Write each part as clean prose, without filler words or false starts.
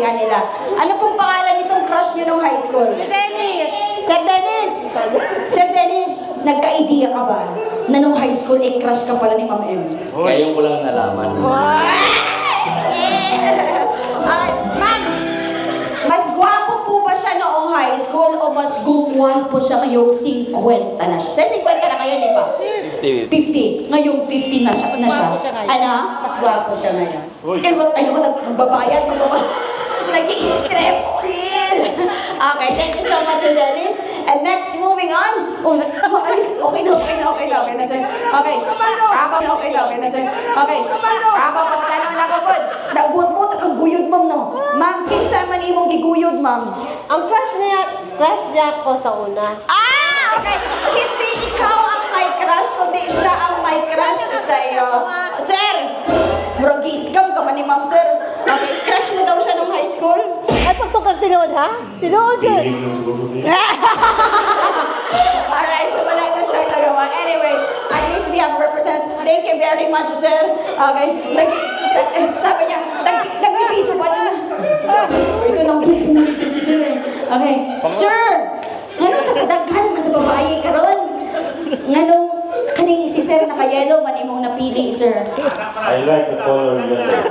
nga nila. Ano pong pangalan nitong crush niyo nung high school? Si Dennis! Sir Dennis! Sir Dennis, nagka-idea ka ba na nung high school, crush ka pala ni Ma'am M? Ngayon ko lang nalaman. Ma'am, mas gwapo po ba siya noong high school o mas gumwapo siya ngayong 50 na siya? Sir, 50 na kayo, di ba? 50. Ngayong 50 na siya. Mas gwapo siya ngayon. Ano? Mas gwapo siya ngayon. Ay, ako, magbabayad. Nag-i-stretching. Okay, thank you so much, Dennis. And next, moving on. Oh, okay na, sir. Okay. Okay na, sir. Okay. Ako, pagkatanong na kapod. Nagbuot-buot, ang guyod, ma'am, no? Ma'am, kinsa man imong giguyod, ma'am? Ang crush niya ko sa una. Ah, okay. Hindi ikaw ang may crush, kundi siya ang may crush sa iyo. Sir, murag gi-scam ka man ni ma'am, sir. Okay, crush mo daw siya nung high school? Ay, pagtukag tinood, ha? Tinood yun. Alright, so wala na siyang nagawa. Anyway, at least we have represent. Thank you very much, sir. Okay, sabi niya, nag-video ba na? Ito nang bubulit din si sir eh. Okay, sir! Nganong sa kadaghan man sa babae karon? Nganong kaning si sir naka-yellow man imong napili, sir? I like the color yellow.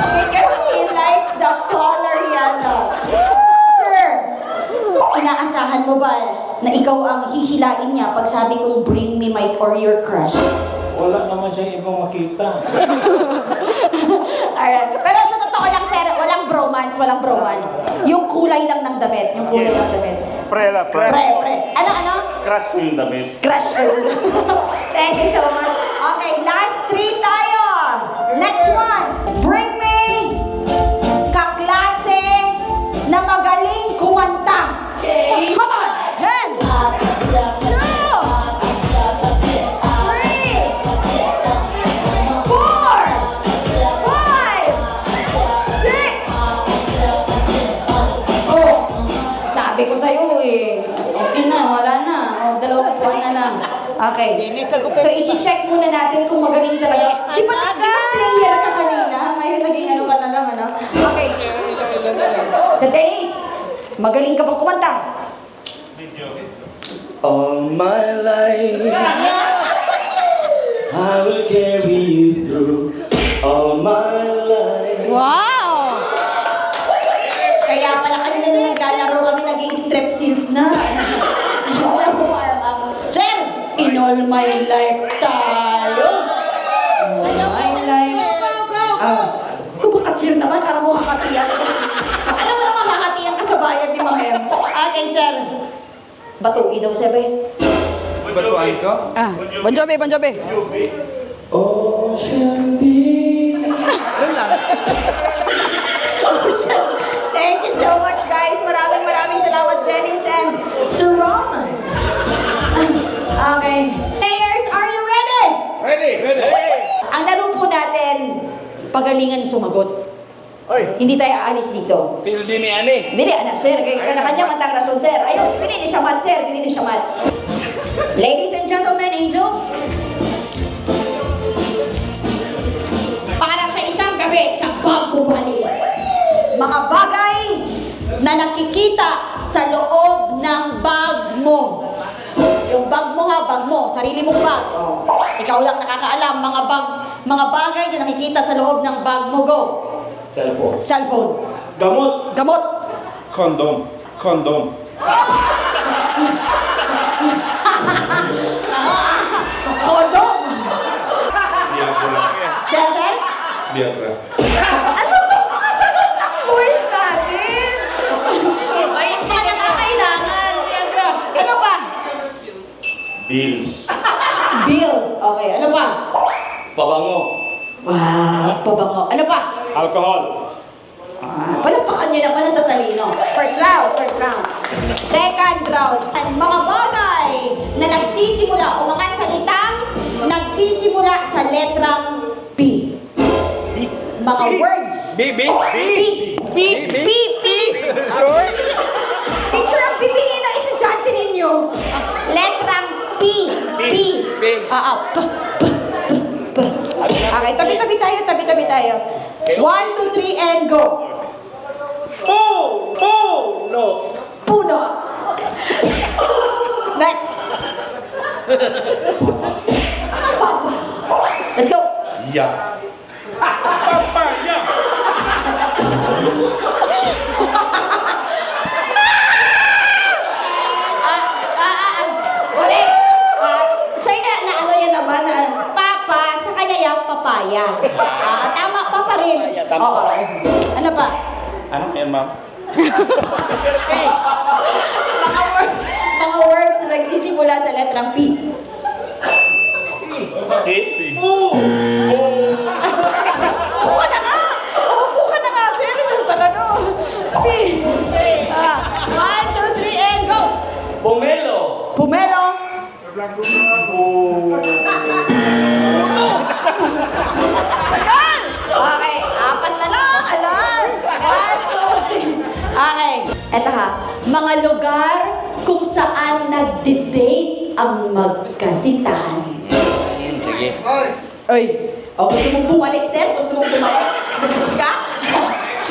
Because he likes the color yellow. Sir, inaasahan mo ba na ikaw ang hihilain niya pag sabi kong bring me my or your crush? Wala naman siyang ibang makita. Alright. Pero sa totoo lang, sir, walang bromance. Yung kulay lang ng damit. Pre. Ano? Crush ko yung damit. Crush. Thank you so much. Okay, last 3 tayo. Next one. Bring me kaklase na magaling kumanta. Okay. Come on. 10, 2, 3, 4, 5, 6. Oh, sabi ko sa'yo eh. Okay na, wala na. O, 2 buwan na lang. Okay. So, i-check muna natin kung magaling talaga. Di ba player ka kanina? Ngayon naging ano ka na lang, ano? Okay. Sa Dennis, magaling ka bang kumanta? All my life, I will carry you through. All my life. Wow! Kaya pala kanina na naglalaro kami, naging strepsils na. Sir, in all my life tayo. All my life. Kumakatsir naman, para mo kakatiyan. Alam mo naman kakatiyan ka sa bayan ni Ma'am M. Okay, sir. Batuin daw, sir eh. Batuan ko? Bon Jovi. Ocean deep. Thank you so much, guys. Maraming salamat, Dennis and Sir Ron. Okay. Players, are you ready? Ready. Ang laro po natin, pagalingan sumagot. Hindi tayo aalis dito. Pero di ni ani. Dili, anak, sir. Kanya-kanya matang rason, sir. Ayun, pinili siya mat, sir. Ladies and gentlemen, Angel. Para sa isang gabi sa Bagbubali. Mga bagay na nakikita sa loob ng bag mo. Yung bag mo ha, bag mo, sarili mong bag. Oh. Ikaw lang nakakaalam, mga bagay na nakikita sa loob ng bag mo. Go. Cellphone. Gamot. Condom. Kodong. Sir? Viagra. Ano itong mga sagot ng boys natin? Ay, pa nangangailangan. Ano pa? Bills. Bills. Okay, ano pa? Pabango. Wow, pabango. Ano pa? Alcohol. Palapakan niyo naman ang tatalino. First round. Second round. Ang mga bagay na nagsisimula o mga salitang nagsisimula sa letrang P. Mga words. Beep. Teacher, ang pipiliin ng estudyante ninyo. Letrang P. Okay, tabi-tabi tayo. 1, 2, 3, and go. No. Puno. Next. Papa. Let's go. Yeah. Papaya. Ulit. Sir, na ano yan naman, papa, sa kanya yung papaya. Tama, papa rin. Papaya, tama. Oo. Ano pa? Ano yan, ma'am? Mga words na nagsisimula sa letrang P. Buka na nga! Buka na nga, sir. Sir talaga. P. 1, 2, 3, and go! Pomelo. Pumelo. Ayan! Okay, apat na lang. Alam. 1, 2, 3. Okay. Eto ha. Mga lugar kung saan nagde-date ang magkasintahan. Sige. Oy, gusto mong bumalik, sir? Gusto mong bumalik? Gusto ka?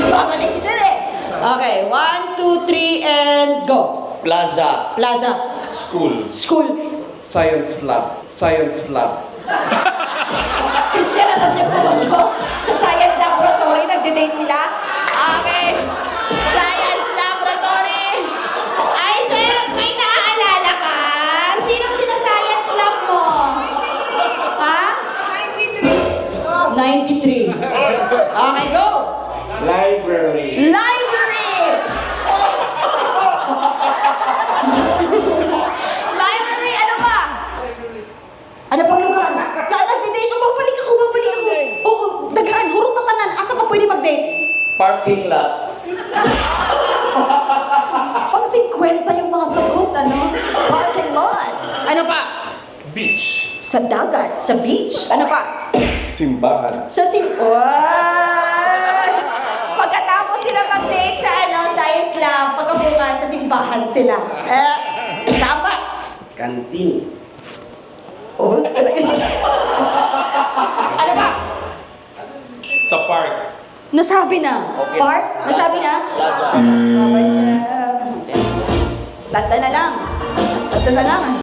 Babalik si sir eh. Okay, 1, 2, 3, and go. Plaza. Plaza. School. School. Science lab. Teacher, alam niyo po ba ito? Sa science laboratory, nagde-date sila? Okay. Science laboratory. Ay, sir, may naaalala ka? Sinong sina-science lab mo? Ha? 93. Okay, go. Library. Library! Library, ano ba? Ano pang lugar? Saan nagde-date? Babalik ako. Oo, daghan, hurot na tanan. Asa pa pwede mag-date? Parking lot. Pang 50 yung mga sagot, ano? Parking lot. Ano pa? Beach. Sa dagat, sa beach. Ano pa? Simbahan. Sa pagkatapos sila mag-date sa science lab, pagkabukas sa simbahan sila. Tama. Canteen. Ano pa? Sa park. Nasabi na. Okay. Park? Nasabi na? Plaza. Babay siya. Tata na lang.